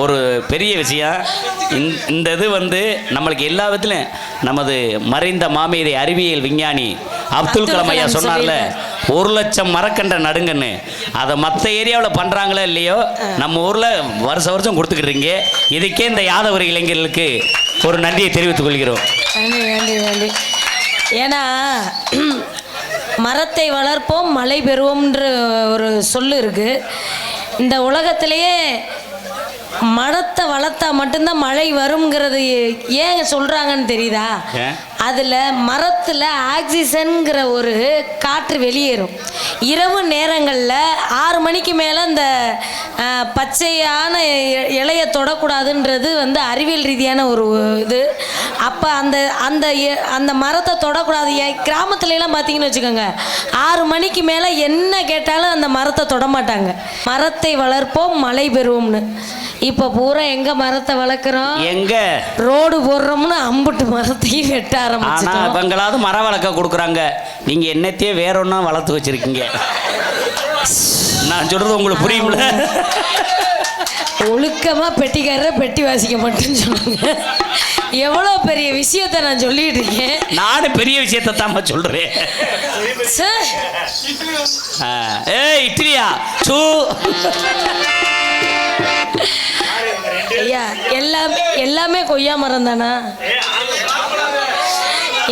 ஒரு பெரிய விஷயம். இந்த இது வந்து நம்மளுக்கு எல்லா விதத்திலும் நமது மறைந்த மாமேதை அறிவியல் விஞ்ஞானி அப்துல் கலாம் ஐயா சொன்னார்ல, 1,00,000 மரக்கன்ற நடுங்கன்னு. அதை மற்ற ஏரியாவில் பண்ணுறாங்களோ இல்லையோ, நம்ம ஊரில் வருஷம் கொடுத்துக்கிட்டுருங்க. இதுக்கே இந்த யாதவரி இளைஞர்களுக்கு ஒரு நன்றியை தெரிவித்துக் கொள்கிறோம். நன்றி. ஏன்னா மரத்தை வளர்ப்போம் மழை பெறுவோம்ன்ற ஒரு சொல்லு இருக்கு. இந்த உலகத்திலேயே மரத்தை வளர்த்தா மட்டும்தான் மழை வருங்கிறது ஏன் சொல்கிறாங்கன்னு தெரியுதா? அதில் மரத்தில் ஆக்சிஜன்கிற ஒரு காற்று வெளியேறும். இரவு நேரங்களில் 6 மணிக்கு மேலே இந்த பச்சையான இலையை தொடக்கூடாதுன்றது வந்து அறிவியல் ரீதியான ஒரு இது. அப்போ அந்த அந்த அந்த மரத்தை தொடக்கூடாது. கிராமத்துலலாம் பார்த்தீங்கன்னு வச்சுக்கோங்க, 6 மணிக்கு மேலே என்ன கேட்டாலும் அந்த மரத்தை தொடமாட்டாங்க. மரத்தை வளர்ப்போம் மழை பெறுவோம்னு. இப்போ பூரா எங்க மரத்தை வளர்க்குறோம், எங்க ரோடு போடுறோம்னு அம்புட்டு மரத்தையும் வெட்ட ஆரம்பிச்சிட்டோம். அவங்களாவது மரம் வளர்க்க கொடுக்குறாங்க, நீங்க என்னத்தையே வேற ஒன்றா வளர்த்து வச்சிருக்கீங்க. நான் சொல்றது உங்களுக்கு புரியும்ல? ஒழுக்கமா பெட்டிக்காரரை பெட்டி வாசிக்க மட்டும் சொல்லுங்க. எவ்வளோ பெரிய விஷயத்த நான் சொல்லிட்டு இருக்கேன். நானும் பெரிய விஷயத்த தான் சொல்றேன். இட்லியா சூ ஐயா, எல்லாமே கொய்யா மரம் தானா?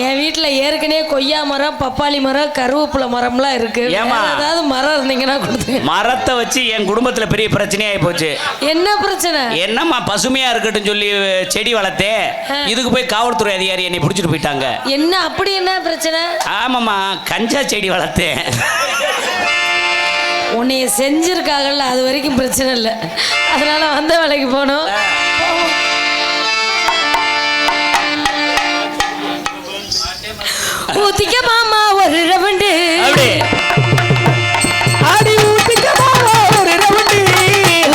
என் வீட்டில் ஏற்கனவே கொய்யா மரம், பப்பாளி மரம், கருவேப்பிலை மரம்லாம் இருக்கு. ஏதாவது மரம் இருந்தீங்கன்னா கொடுத்து. மரத்தை வச்சு என் குடும்பத்தில் பெரிய பிரச்சனையாகி போச்சு. என்ன பிரச்சனை? என்னம்மா பசுமையா இருக்கட்டும் சொல்லி செடி வளர்த்தே, இதுக்கு போய் காவல்துறை அதிகாரி என்னை பிடிச்சிட்டு போயிட்டாங்க. என்ன அப்படி என்ன பிரச்சனை? ஆமாம்மா, கஞ்சா செடி வளர்த்தேன். உன்னைய செஞ்சிருக்காங்கல்ல, அது வரைக்கும் பிரச்சனை இல்லை. அதனால வந்த வேலைக்கு போனோம். ஊத்திக்க மாமா ஒரு ரவுண்டு, ஆடி ஊத்திக்க மாமா ஒரு ரவுண்டு.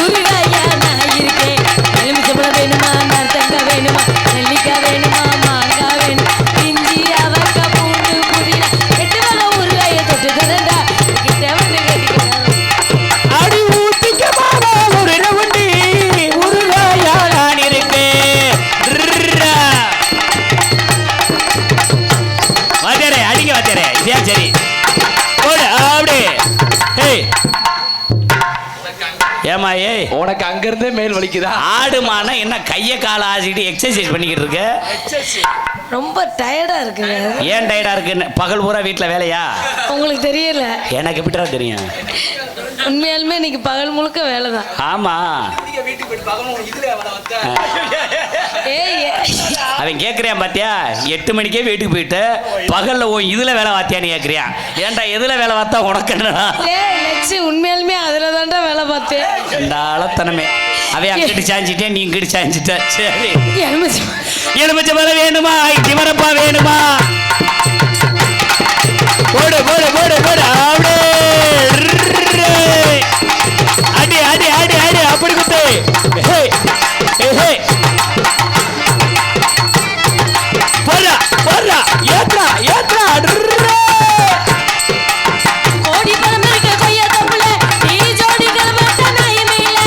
ஊறுகாயா நான் இருக்கேன், எலுமிச்சம்பழம் வேணுமா, நார்த்தங்காய் வேணுமா, நெல்லிக்காய் வேணுமா, மாங்காய் வேணும், இஞ்சி அவக்காய் பூண்டு புதினா, 8 வகை ஊறுகாயை தொட்டு தரண்டா கிட்ட வந்து கேட்டுக்கிறேன். ஆடி ஊத்திக்க மாமா ஒரு ரவுண்டு, ஊறுகாயா நான் இருக்கேன். வாத்தியாரே அடிங்க வாத்தியாரே, இதே சரி போடு அப்படி. ஏமா ஏய், உனக்கு அங்கிருந்தே மேல் வலிக்குதா? ஆடுமான என்ன கையை காலை ஆசிட்டு எக்ஸசைஸ் பண்ணிக்கிட்டு இருக்க? ரொம்ப டயர்டா இருக்குங்க. ஏன் டயர்டா இருக்கு? பகல் பூரா வீட்டில் வேலையா? உங்களுக்கு தெரியல? எனக்கு எப்படிடா தெரியும்? உண்மையாலுமே இன்னைக்கு பகல் முழுக்க வேலை தான். ஆமா, அவன் கேட்குறியான் பாத்தியா, 8 மணிக்கே வீட்டுக்கு போயிட்டு பகல்ல இதுல வேலை வாத்தியான்னு கேட்குறியான். ஏன்டா எதுல வேலை பார்த்தா உனக்கு என்னடா? உண்மையாலுமே அதுல தான்டா வேலை பார்த்தேன். இந்த ஆளத்தனமே. அவன் அங்கிட்டு சாஞ்சிட்டேன், நீ இங்கிட்டு சாஞ்சிட்ட. சரி, எலுமிச்சை மரம் வேணுமா, இமரப்பா வேணுமா? போடு போடு போடு போடு அப்படியே அடி அடி அடி அடி அப்படி குத்து. போடுறா போடுறா, ஏத்ரா ஏத்ரா. கோடி பழம் இருக்க கொய்யா தப்புல நீ ஜோடி கலமட்ட நாயமில்ல,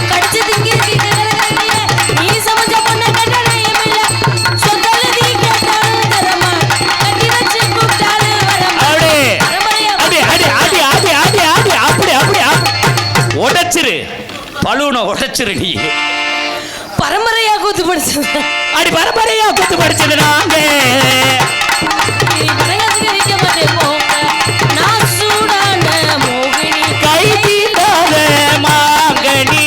கடிச்சு திங்கிறதுக்கு கலகலையே நீ சமஞ்ச பொண்ண கட்ட நாயமில்ல, சொந்தல நீ கேட்டாலும் தரமா, கட்டி வச்சு கூப்பிட்டாலும் வரமா. அடி அடி அடி அடி அடி அடி அப்படி அப்படி உடைச்சிரு, பலூனை உடைச்சிரு. நீ பரம்பரையா கூத்து படிச்சது. அடி பரம்பரையா கூத்து படிச்சது நாங்க. நீ பரங்கத்துக்கு நிக்க மாட்டே போங்க, நான் சூடான மோகினி கை தீண்டாத மாங்கனி.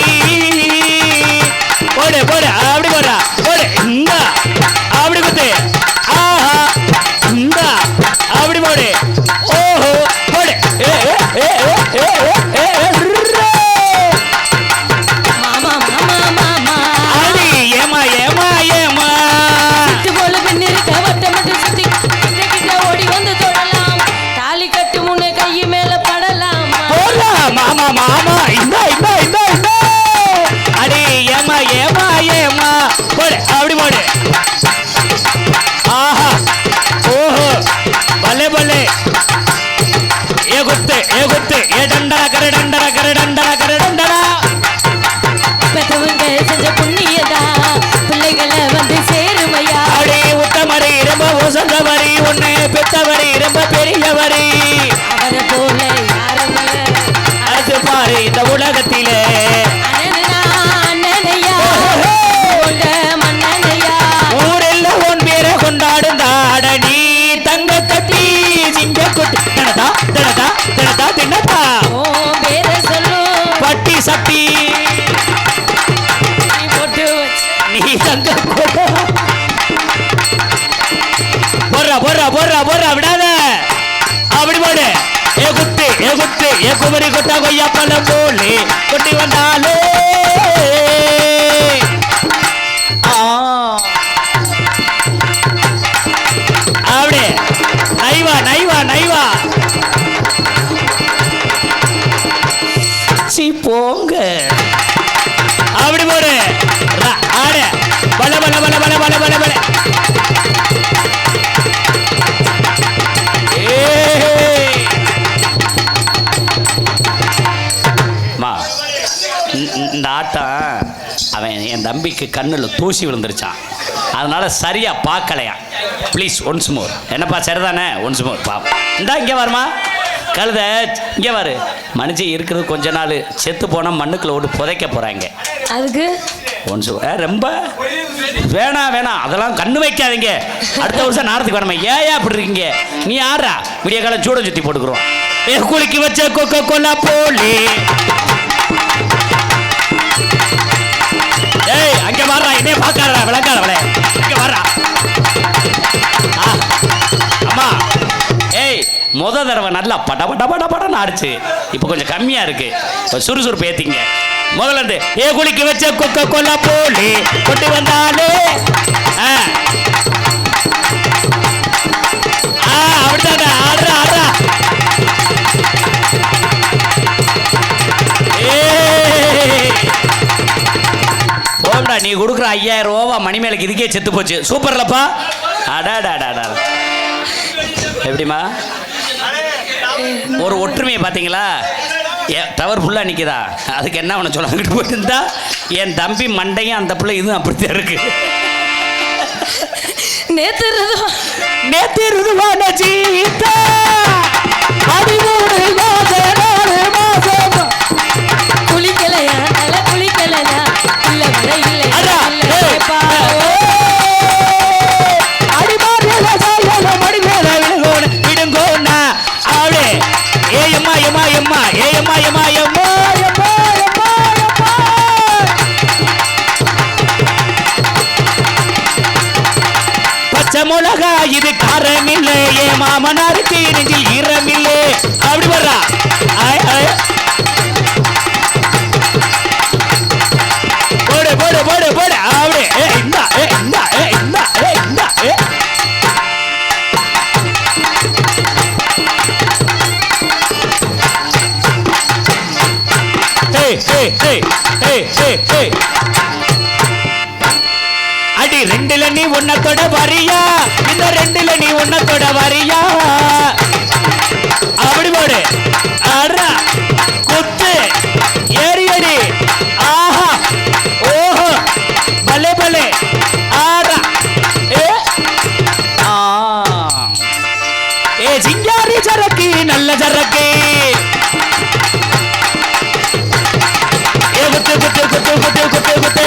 போடு போடு அப்படி போடுறா, போடு இந்த அப்படி குத்து. ஆஹா இந்த அப்படி போடு. ஓஹோ போடு. மாமா மாமா மாமா அடி ஏமா ஏமா ஏமா. சிட்டு போல பெண் இருக்க வட்ட மட்டும் சுத்தி கிட்ட கிட்ட ஓடி வந்து தொடலாம், தாலி கட்டு முன்னே கை மேல படலாம். போடலாம் மாமா மாமா இந்த இந்த இந்த இந்த. அடி ஏமா ஏமா ஏமா. போடுறா போடுறா விடாத அப்படி போடு ஏ குத்து ஏ குத்து ஏ குமரி குட்டா கொய்யா பழம் போலே கொட்டி வந்தாலே அப்படி நைவா நைவா நைவா சி போங்க அப்படி போடு ஆடு பல பல பல பல பல பல பல இந்த ஆட்டம் அவன் என் தம்பிக்கு கண்ணில் தூசி விழுந்துருச்சான், அதனால சரியா பார்க்கலையா. Please once more. என்னப்பா சரிதானே? ஒன்ஸ் மோர் பா. இந்தா இங்கே வருமா கழுத, இங்கே வரு. மனுஷன் இருக்கிறது கொஞ்ச நாள், செத்து போனால் மண்ணுக்குள்ள ஓட்டு புதைக்க போகிறாங்க. அதுக்கு ஒன்ஸ் ரொம்ப வேணாம் வேணாம் அதெல்லாம் கண்ணு வைக்காதீங்க. அடுத்த வருஷம் நாரத்துக்கு வேணாமா? ஏயா அப்படி இருக்கீங்க? நீ ஆடுறா விடிய காலம் சூட சுற்றி போட்டுக்கிறோம். ஏ குளிக்கி வச்ச கொக்கோ கோலா போலி. ஏய் அங்கே வர்றா, என்னைய பார்க்காதடா விளக்காத அவளே. இங்கே வர்றா. அம்மா ஏய் தடவை நல்லா பட பட பட படன்னு ஆடிச்சு, இப்போ கொஞ்சம் கம்மியாக இருக்கு. சுறுசுறுப்பு ஏற்றிங்க. முதல்ல இருந்து ஏ குளிக்க வச்ச கொக்க கொல்ல போலி கொண்டு வந்தாலே அப்படிதான் ஆடுறா ஆடுறா. போடா நீ கொடுக்குற 5000 ரூபா மணிமேலுக்கு இதுக்கே செத்து போச்சு. சூப்பர்லப்பா. அடாடாடா எப்படிமா ஒரு ஒற்றுமையை பார்த்தீங்களா? டவர் ஃபுல்லாக நிற்குதா? அதுக்கு என்ன ஒன்று சொல்ல அங்கிட்டு போயிட்டு இருந்தா என் தம்பி மண்டையும் அந்த பிள்ளை இதுவும் அப்படித்தான் இருக்கு. நேத்து ருதுவான ஜீதா குளிக்கலையா தலை குளிக்கலையா இல்ல வர விடுங்கோண்ணா அவளே ஏயம்மா எம்மா எம்மா ஏயம்மா எம்மா எம்மா எம்மா எம்மா எம்மா. பச்சை மிளகா இது காரமில்லை, ஏ மாமனாருக்கு நெஞ்சில் ஈரமில்லை. அப்படி வர்றா. போடு போடு போடு போடு அப்படி. இந்தா இந்தா இந்தா இந்தா. அடி ரெண்டுல நீ உன்னத்தோட வரியா, இந்த ரெண்டுல நீ உன்னத்தோட வரியா. அப்படி போடு ஆடுறா குத்து ஏறி அடி. ஆஹா ஓஹோ பலே பலே ஆடுறா. ஏ சிங்காரி சரக்கு நல்ல சரக்கு. குத்து குத்து குத்து குத்து குத்து குத்து.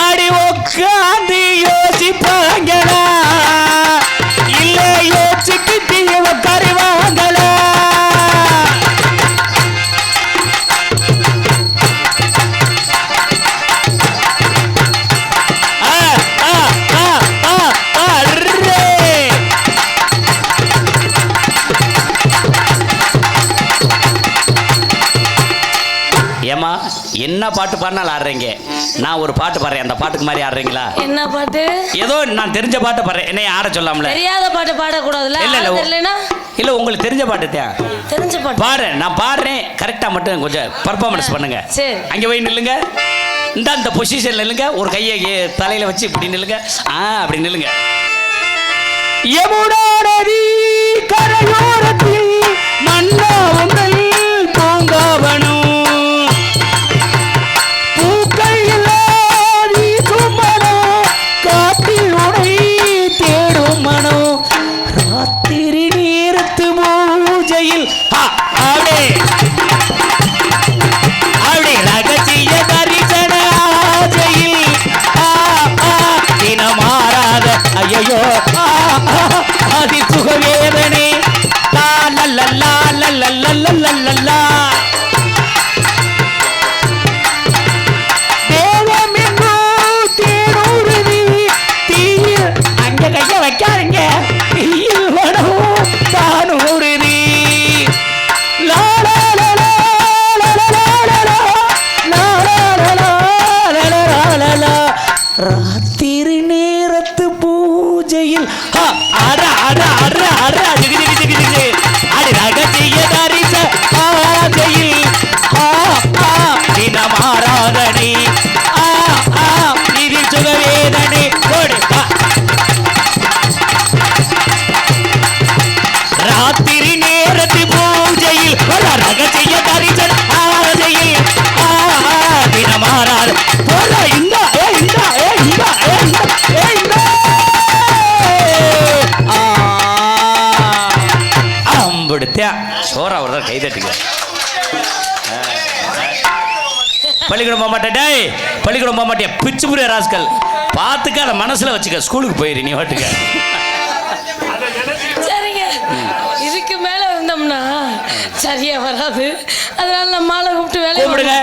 அடி உட்காந்து யோசிப்பாங்களா இல்ல யோசிக்கிட்டு உட்காருவாங்களா? ஏமா என்ன பாட்டு பாடினாலும் ஆடுறீங்க. நான் ஒரு பாட்டு பாடுறேன், அந்த பாட்டுக்கு மாதிரி ஆடுறீங்களா? என்ன பாட்டு? ஏதோ நான் தெரிஞ்ச பாட்டு பாடுறேன், என்னைய ஆட சொல்லாமல. தெரியாத பாட்டு பாடக்கூடாதுல்ல. இல்ல இல்ல இல்ல உங்களுக்கு தெரிஞ்ச பாட்டு தான். தெரிஞ்ச பாட்டு பாடுறேன், நான் பாடுறேன். கரெக்டா மட்டும் கொஞ்சம் பர்ஃபார்மன்ஸ் பண்ணுங்க. சரி அங்கே போய் நில்லுங்க. இந்த பொசிஷன்ல நில்லுங்க. ஒரு கையை தலையில வச்சு இப்படி நில்லுங்க. அப்படி நில்லுங்க. யமுனா நதி கரையோரத்தில் மன்னா உங்கள் பூங்காவனம் ராத்திரி நேரத்து பூஜையில் அப்படி ரகசிய தரிசன ஆஜையில் தினமாறாத ஐயோ அதி சுகவேதனை லல்லல்லா லல்லல்லா லல்லல்லா. எல்லாரும் கை தட்டுங்க. பள்ளிக்கூடம் போக மாட்டேன். டேய் பள்ளிக்கூடம் போக மாட்டேன், பிச்சு புரிய ராஸ்கல். பார்த்துக்க, அதை மனசுல வச்சுக்க. ஸ்கூலுக்கு போயிரு நீ வாட்டுக்க. சரிங்க, இதுக்கு மேல இருந்தோம்னா சரியா வராது. அதனால நம்ம ஆளை கூப்பிட்டு வேலையை கூப்பிடுங்க.